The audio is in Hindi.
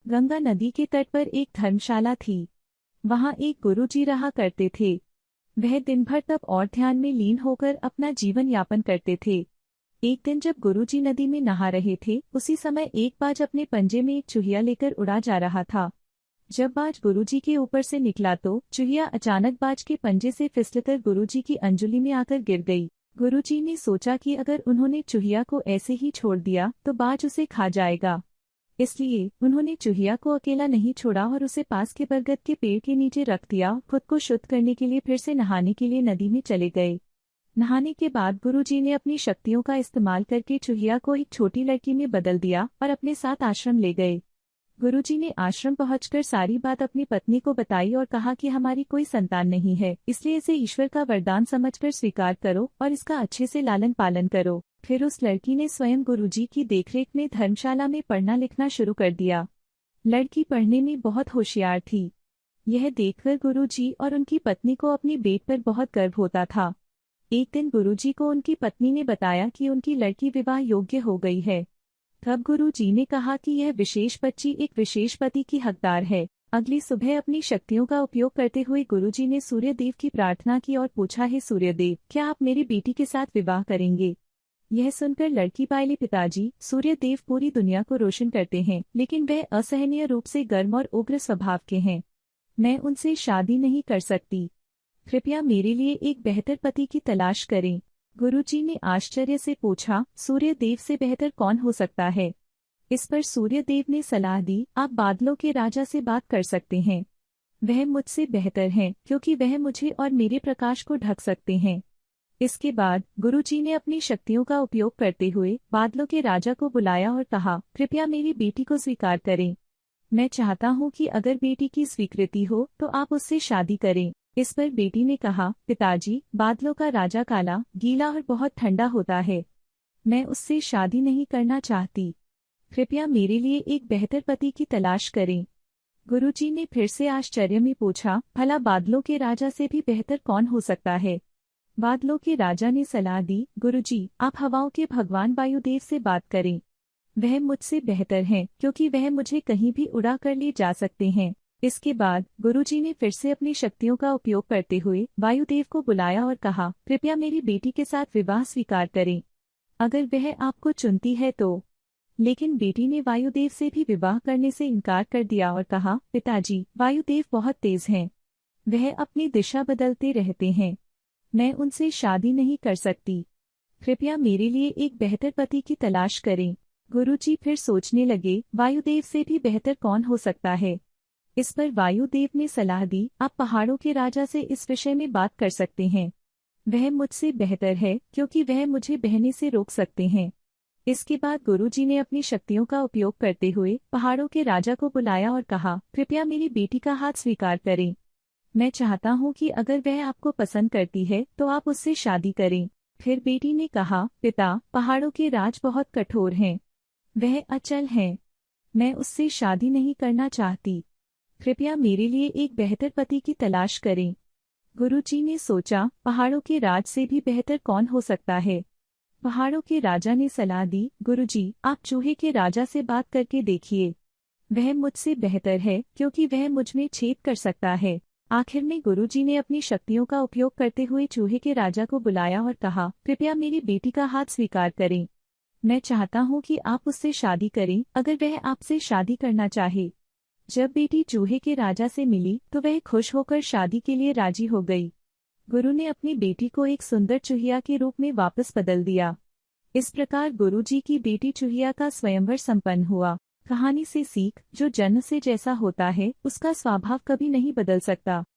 गंगा नदी के तट पर एक धर्मशाला थी। वहां एक गुरुजी रहा करते थे। वह दिन भर तप और ध्यान में लीन होकर अपना जीवन यापन करते थे। एक दिन जब गुरुजी नदी में नहा रहे थे, उसी समय एक बाज अपने पंजे में एक चूहिया लेकर उड़ा जा रहा था। जब बाज गुरुजी के ऊपर से निकला तो चूहिया अचानक बाज के पंजे से फिसलकर गुरुजी की अंजुली में आकर गिर गई। गुरुजी ने सोचा कि अगर उन्होंने चूहिया को ऐसे ही छोड़ दिया तो बाज उसे खा जाएगा। इसलिए उन्होंने चूहिया को अकेला नहीं छोड़ा और उसे पास के बरगद के पेड़ के नीचे रख दिया। खुद को शुद्ध करने के लिए फिर से नहाने के लिए नदी में चले गए। नहाने के बाद गुरुजी ने अपनी शक्तियों का इस्तेमाल करके चूहिया को एक छोटी लड़की में बदल दिया और अपने साथ आश्रम ले गए। गुरुजी ने आश्रम पहुंचकर सारी बात अपनी पत्नी को बताई और कहा कि हमारी कोई संतान नहीं है, इसलिए इसे ईश्वर का वरदान समझकर स्वीकार करो और इसका अच्छे से लालन पालन करो। फिर उस लड़की ने स्वयं गुरुजी की देखरेख में धर्मशाला में पढ़ना लिखना शुरू कर दिया। लड़की पढ़ने में बहुत होशियार थी। यह देखकर गुरुजी और उनकी पत्नी को अपनी बेट पर बहुत गर्व होता था। एक दिन गुरुजी को उनकी पत्नी ने बताया कि उनकी लड़की विवाह योग्य हो गई है। तब गुरुजी ने कहा कि यह विशेष बच्ची एक विशेष पति की हकदार है। अगली सुबह अपनी शक्तियों का उपयोग करते हुए गुरुजी ने सूर्यदेव की प्रार्थना की और पूछा, हे सूर्यदेव, क्या आप मेरी बेटी के साथ विवाह करेंगे? यह सुनकर लड़की बोली, पिताजी, सूर्यदेव पूरी दुनिया को रोशन करते हैं, लेकिन वह असहनीय रूप से गर्म और उग्र स्वभाव के हैं। मैं उनसे शादी नहीं कर सकती। कृपया मेरे लिए एक बेहतर पति की तलाश करें। गुरुजी ने आश्चर्य से पूछा, सूर्यदेव से बेहतर कौन हो सकता है? इस पर सूर्यदेव ने सलाह दी, आप बादलों के राजा से बात कर सकते हैं। वह मुझसे बेहतर हैं, क्योंकि वह मुझे और मेरे प्रकाश को ढक सकते हैं। इसके बाद गुरुजी ने अपनी शक्तियों का उपयोग करते हुए बादलों के राजा को बुलाया और कहा, कृपया मेरी बेटी को स्वीकार करें। मैं चाहता हूँ कि अगर बेटी की स्वीकृति हो तो आप उससे शादी करें। इस पर बेटी ने कहा, पिताजी, बादलों का राजा काला, गीला और बहुत ठंडा होता है। मैं उससे शादी नहीं करना चाहती। कृपया मेरे लिए एक बेहतर पति की तलाश करें। गुरुजी ने फिर से आश्चर्य में पूछा, भला बादलों के राजा से भी बेहतर कौन हो सकता है? बादलों के राजा ने सलाह दी, गुरुजी, आप हवाओं के भगवान वायुदेव से बात करें। वह मुझसे बेहतर हैं, क्योंकि वह मुझे कहीं भी उड़ा कर ले जा सकते हैं। इसके बाद गुरुजी ने फिर से अपनी शक्तियों का उपयोग करते हुए वायुदेव को बुलाया और कहा, कृपया मेरी बेटी के साथ विवाह स्वीकार करें, अगर वह आपको चुनती है तो। लेकिन बेटी ने वायुदेव से भी विवाह करने से इनकार कर दिया और कहा, पिताजी, वायुदेव बहुत तेज हैं। वह अपनी दिशा बदलते रहते हैं। मैं उनसे शादी नहीं कर सकती। कृपया मेरे लिए एक बेहतर पति की तलाश करें। गुरुजी फिर सोचने लगे, वायुदेव से भी बेहतर कौन हो सकता है? इस पर वायुदेव ने सलाह दी, आप पहाड़ों के राजा से इस विषय में बात कर सकते हैं। वह मुझसे बेहतर है, क्योंकि वह मुझे बहने से रोक सकते हैं। इसके बाद गुरुजी ने अपनी शक्तियों का उपयोग करते हुए पहाड़ों के राजा को बुलाया और कहा, कृपया मेरी बेटी का हाथ स्वीकार करें। मैं चाहता हूँ कि अगर वह आपको पसंद करती है तो आप उससे शादी करें। फिर बेटी ने कहा, पिता, पहाड़ों के राज बहुत कठोर हैं। वह अचल हैं। मैं उससे शादी नहीं करना चाहती। कृपया मेरे लिए एक बेहतर पति की तलाश करें। गुरुजी ने सोचा, पहाड़ों के राज से भी बेहतर कौन हो सकता है? पहाड़ों के राजा ने सलाह दी, गुरुजी, आप चूहे के राजा से बात करके देखिए। वह मुझसे बेहतर है, क्योंकि वह मुझ में छेद कर सकता है। आखिर में गुरुजी ने अपनी शक्तियों का उपयोग करते हुए चूहे के राजा को बुलाया और कहा, कृपया मेरी बेटी का हाथ स्वीकार करें। मैं चाहता हूँ कि आप उससे शादी करें, अगर वह आपसे शादी करना चाहे। जब बेटी चूहे के राजा से मिली तो वह खुश होकर शादी के लिए राजी हो गई। गुरु ने अपनी बेटी को एक सुंदर चूहिया के रूप में वापस बदल दिया। इस प्रकार गुरुजी की बेटी चूहिया का स्वयंवर संपन्न हुआ। कहानी से सीख, जो जन्म से जैसा होता है उसका स्वभाव कभी नहीं बदल सकता।